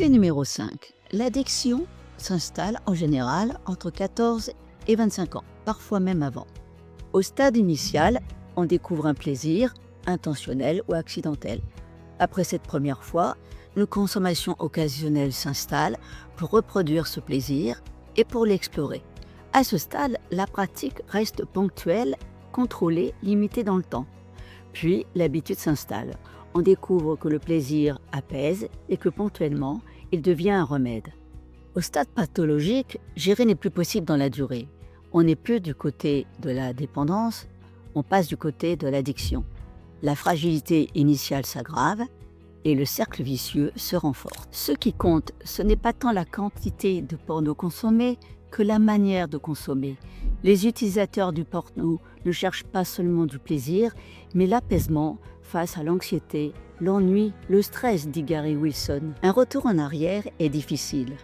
Clé numéro 5. L'addiction s'installe en général entre 14 et 25 ans, parfois même avant. Au stade initial, on découvre un plaisir, intentionnel ou accidentel. Après cette première fois, une consommation occasionnelle s'installe pour reproduire ce plaisir et pour l'explorer. À ce stade, la pratique reste ponctuelle, contrôlée, limitée dans le temps. Puis, l'habitude s'installe. On découvre que le plaisir apaise et que ponctuellement, il devient un remède. Au stade pathologique, gérer n'est plus possible dans la durée. On n'est plus du côté de la dépendance, on passe du côté de l'addiction. La fragilité initiale s'aggrave et le cercle vicieux se renforce. Ce qui compte, ce n'est pas tant la quantité de porno consommé que la manière de consommer. Les utilisateurs du porno ne cherchent pas seulement du plaisir, mais l'apaisement face à l'anxiété, l'ennui, le stress, dit Gary Wilson. Un retour en arrière est difficile.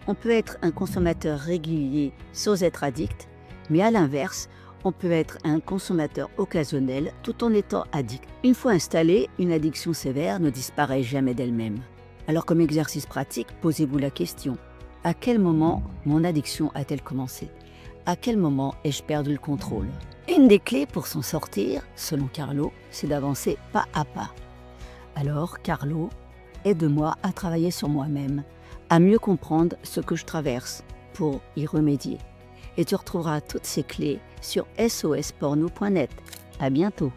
On peut être un consommateur régulier sans être addict, mais à l'inverse, on peut être un consommateur occasionnel tout en étant addict. Une fois installée, une addiction sévère ne disparaît jamais d'elle-même. Alors comme exercice pratique, posez-vous la question. À quel moment mon addiction a-t-elle commencé? À quel moment ai-je perdu le contrôle? Une des clés pour s'en sortir, selon Carlo, c'est d'avancer pas à pas. Alors, Carlo, aide-moi à travailler sur moi-même, à mieux comprendre ce que je traverse pour y remédier. Et tu retrouveras toutes ces clés sur sosporno.net. À bientôt.